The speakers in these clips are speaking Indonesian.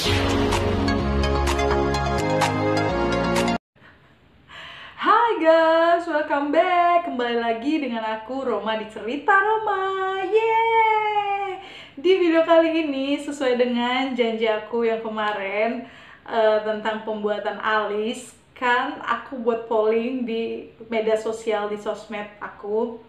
Hai guys, welcome back. Kembali lagi dengan aku Roma di Cerita Roma. Yeay! Di video kali ini sesuai dengan janji aku yang kemarin tentang pembuatan alis, kan aku buat polling di media sosial, di sosmed aku,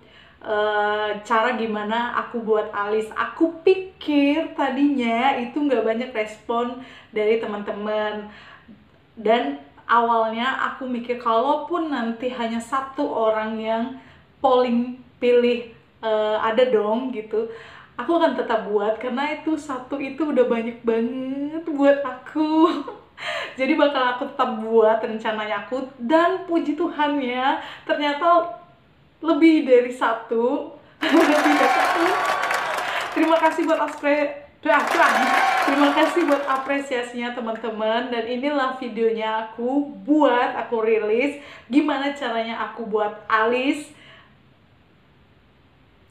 cara gimana aku buat alis. Aku pikir tadinya itu nggak banyak respon dari teman-teman, dan awalnya aku mikir kalaupun nanti hanya satu orang yang polling pilih ada dong gitu, aku akan tetap buat karena itu satu itu udah banyak banget buat aku. Jadi bakal aku tetap buat rencananya aku, dan puji Tuhan ya ternyata lebih dari satu. Lebih dari satu. Terima kasih buat terima kasih buat apresiasinya teman-teman, dan inilah videonya aku rilis gimana caranya aku buat alis.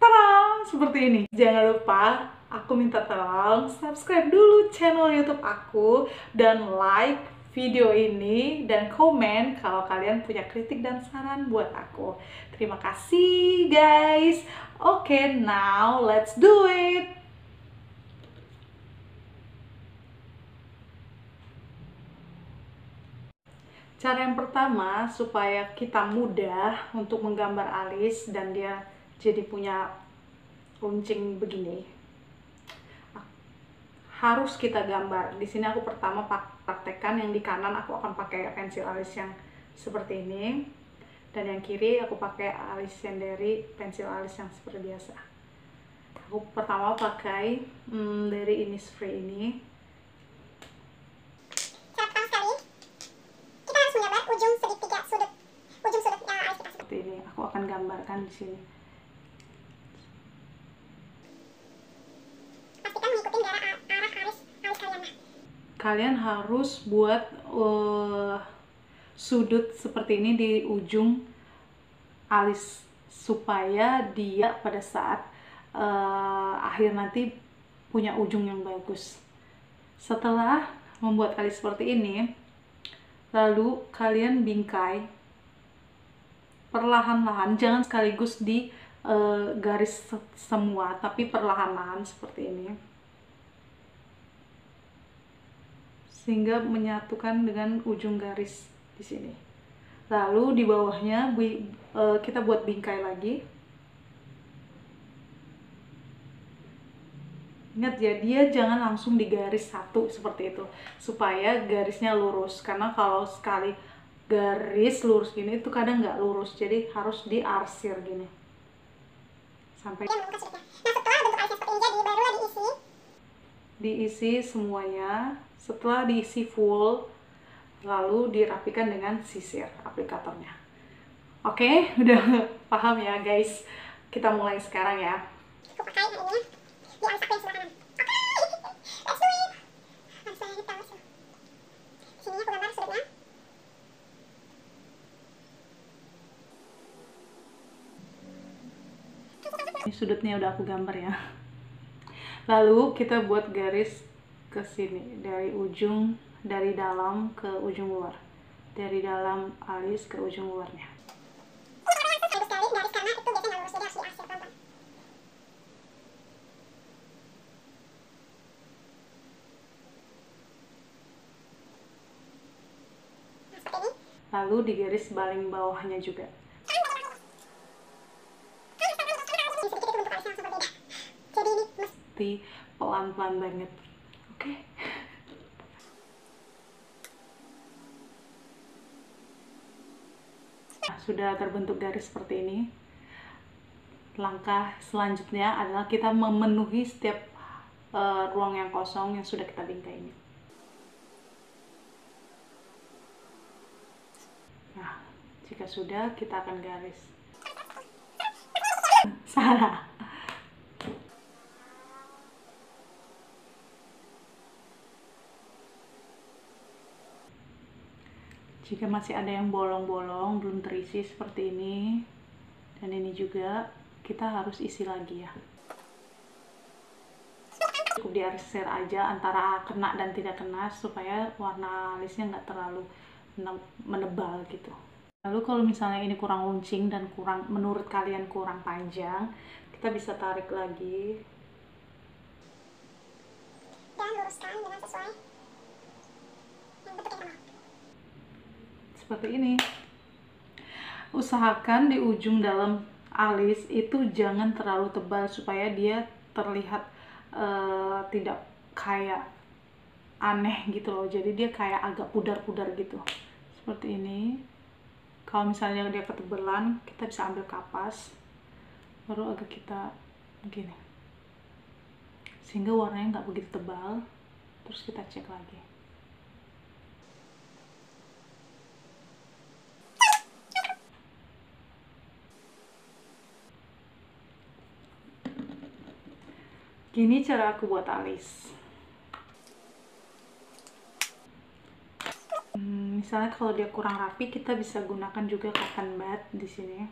Tadang, seperti ini. Jangan lupa aku minta tolong subscribe dulu channel YouTube aku dan like video ini dan komen kalau kalian punya kritik dan saran buat aku. Terima kasih guys. Oke, now let's do it. Cara yang pertama supaya kita mudah untuk menggambar alis dan dia jadi punya runcing begini, harus kita gambar. Di sini aku pertama praktekkan yang di kanan, aku akan pakai pensil alis yang seperti ini, dan yang kiri aku pakai alis yang dari pensil alis yang seperti biasa. Aku pertama pakai dari Innisfree ini. Seperti ini, aku akan gambarkan di sini. Pastikan mengikuti arah alis kalian. Kalian harus buat sudut seperti ini di ujung alis supaya dia pada saat akhir nanti punya ujung yang bagus. Setelah membuat alis seperti ini, lalu kalian bingkai perlahan-lahan, jangan sekaligus di garis semua, tapi perlahan-lahan seperti ini, sehingga menyatukan dengan ujung garis di sini. Lalu di bawahnya kita buat bingkai lagi. Ingat ya, dia jangan langsung di garis satu seperti itu, supaya garisnya lurus, karena kalau sekali garis lurus gini itu kadang nggak lurus, jadi harus diarsir gini sampai. Nah, setelah bentuk alisnya seperti ini jadi, barulah diisi semuanya. Setelah diisi full, lalu dirapikan dengan sisir aplikatornya. Oke, udah paham ya guys? Kita mulai sekarang ya. Aku pakai hari ini di alis aku yang sebelah kanan. Oke, let's do it. Langsung kita masuk. Sini aku gambar sudutnya. Ini sudutnya udah aku gambar ya. Lalu kita buat garis ke sini, dari dalam ke ujung luar, dari dalam alis ke ujung luarnya. Lalu di garis paling bawahnya juga. Mesti pelan-pelan banget. Oke. Nah, sudah terbentuk garis seperti ini. Langkah selanjutnya adalah kita memenuhi setiap ruang yang kosong yang sudah kita bingkai ini. Nah, jika sudah, kita akan garis. Salah. Jika masih ada yang bolong-bolong, belum terisi seperti ini, dan ini juga, kita harus isi lagi ya. Cukup diarsir aja antara kena dan tidak kena, supaya warna alisnya nggak terlalu menebal gitu. Lalu kalau misalnya ini kurang runcing dan menurut kalian kurang panjang, kita bisa tarik lagi dan luruskan dengan sesuai yang bentuk yang seperti ini. Usahakan di ujung dalam alis itu jangan terlalu tebal supaya dia terlihat tidak kayak aneh gitu loh. Jadi dia kayak agak pudar-pudar gitu. Seperti ini. Kalau misalnya dia ketebalan, kita bisa ambil kapas, baru agak kita begini, sehingga warnanya nggak begitu tebal. Terus kita cek lagi. Gini cara aku buat alis. Misalnya kalau dia kurang rapi, kita bisa gunakan juga cotton bud di sini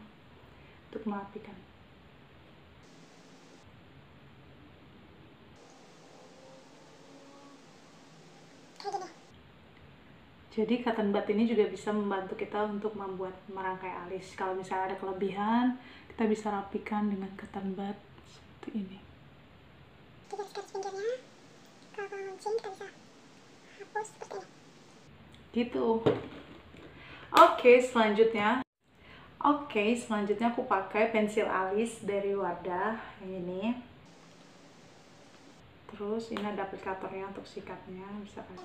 untuk merapikan. Jadi cotton bud ini juga bisa membantu kita untuk membuat merangkai alis. Kalau misalnya ada kelebihan, kita bisa rapikan dengan cotton bud seperti ini. Di garis-garis pinggirnya, kalau runcing kita bisa hapus seperti ini. Gitu. Oke, selanjutnya aku pakai pensil alis dari Wardah yang ini. Terus ini ada aplikatornya untuk sikatnya, bisa kan.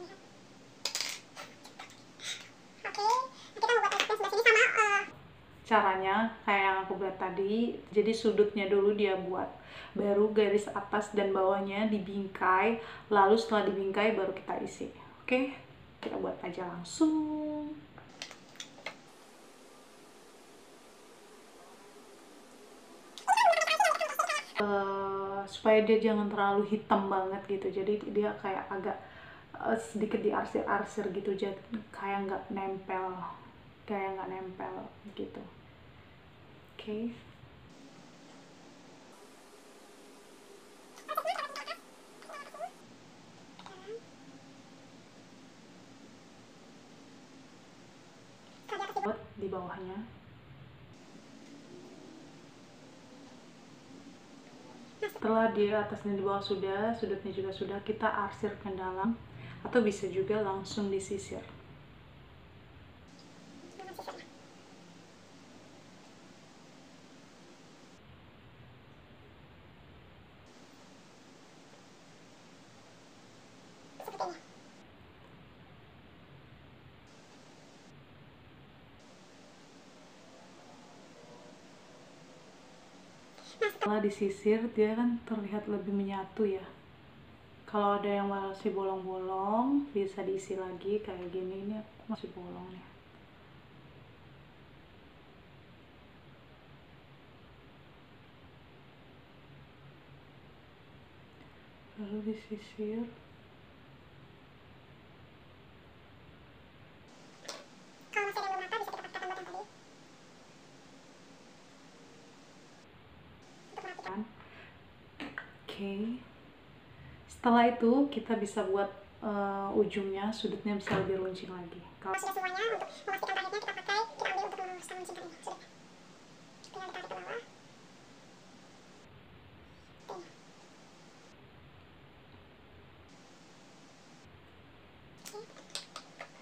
Caranya kayak yang aku buat tadi, jadi sudutnya dulu dia buat, baru garis atas dan bawahnya dibingkai, lalu setelah dibingkai baru kita isi. Oke, kita buat aja langsung. Supaya dia jangan terlalu hitam banget gitu, jadi dia kayak agak sedikit diarsir-arsir gitu, jadi kayak nggak nempel gitu. Oke. Buat di bawahnya. Setelah di atas dan di bawah sudah, sudutnya juga sudah, kita arsir ke dalam, atau bisa juga langsung disisir. Setelah disisir, dia kan terlihat lebih menyatu ya. Kalau ada yang masih bolong-bolong, bisa diisi lagi kayak gini. Ini masih bolong nih. Lalu disisir. Kalau masih ada yang belum rata, bisa kita pakaikan yang tadi. Oke. Setelah itu kita bisa buat ujungnya, sudutnya bisa lebih runcing lagi. Kalau sudah semuanya, untuk memastikan terakhirnya kita ambil untuk meluruskan runcing tadi. Sudah. Tinggal ditarik ke bawah.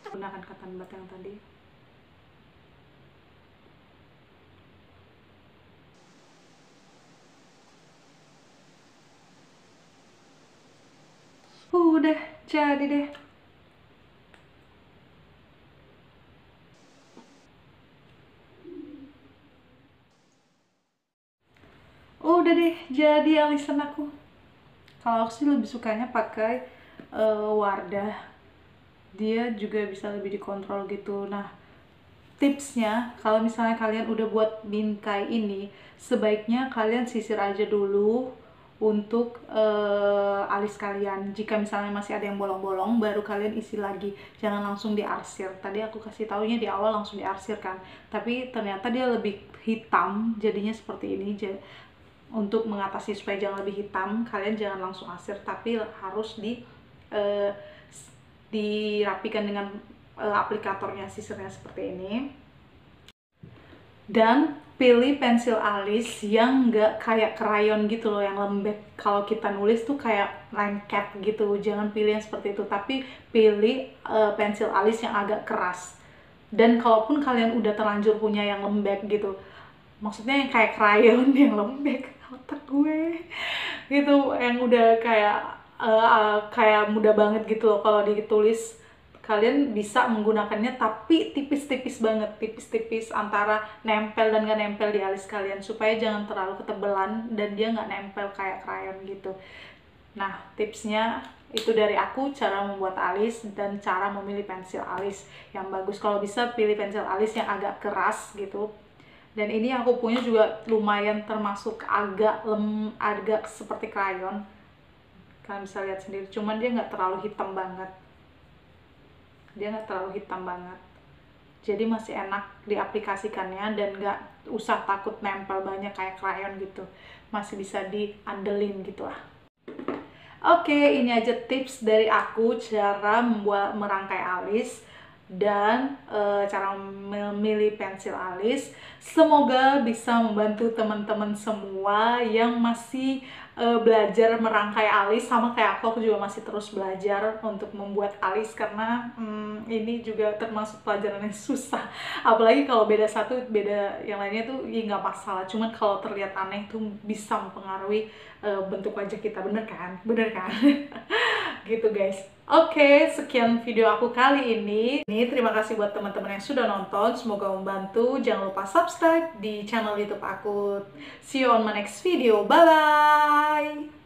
Gunakan cotton bud yang tadi. Udah jadi deh. Udah deh, jadi alisan aku. Kalau aku sih lebih sukanya pakai Wardah. Dia juga bisa lebih dikontrol gitu. Nah, tipsnya kalau misalnya kalian udah buat bingkai ini, sebaiknya kalian sisir aja dulu untuk alis kalian. Jika misalnya masih ada yang bolong-bolong, baru kalian isi lagi, jangan langsung diarsir. Tadi aku kasih taunya di awal langsung diarsir kan, tapi ternyata dia lebih hitam, jadinya seperti ini. untuk mengatasi supaya jangan lebih hitam, kalian jangan langsung asir, tapi harus dirapikan dengan aplikatornya, sisirnya seperti ini. Dan pilih pensil alis yang nggak kayak krayon gitu loh, yang lembek. Kalau kita nulis tuh kayak lengket gitu, jangan pilih yang seperti itu, tapi pilih pensil alis yang agak keras. Dan kalaupun kalian udah terlanjur punya yang lembek gitu, maksudnya yang kayak krayon yang lembek, otak gue gitu, yang udah kayak mudah banget gitu loh kalau ditulis, kalian bisa menggunakannya tapi tipis-tipis banget, tipis-tipis antara nempel dan nggak nempel di alis kalian, supaya jangan terlalu ketebelan dan dia nggak nempel kayak krayon gitu. Nah, tipsnya itu dari aku, cara membuat alis dan cara memilih pensil alis yang bagus. Kalau bisa pilih pensil alis yang agak keras gitu. Dan ini aku punya juga lumayan termasuk agak seperti krayon. Kalian bisa lihat sendiri, cuman dia nggak terlalu hitam banget. Jadi masih enak diaplikasikannya dan nggak usah takut nempel banyak kayak krayon gitu. Masih bisa diandelin gitu lah. Oke, ini aja tips dari aku cara merangkai alis dan cara memilih pensil alis. Semoga bisa membantu teman-teman semua yang masih belajar merangkai alis. Sama kayak aku juga masih terus belajar untuk membuat alis, karena ini juga termasuk pelajaran yang susah. Apalagi kalau beda satu, beda yang lainnya tuh ya nggak masalah. Cuman kalau terlihat aneh tuh bisa mempengaruhi bentuk wajah kita, bener kan? Gitu guys. Oke, sekian video aku kali ini. Terima kasih buat teman-teman yang sudah nonton, semoga membantu. Jangan lupa subscribe di channel YouTube aku. See you on my next video. Bye bye.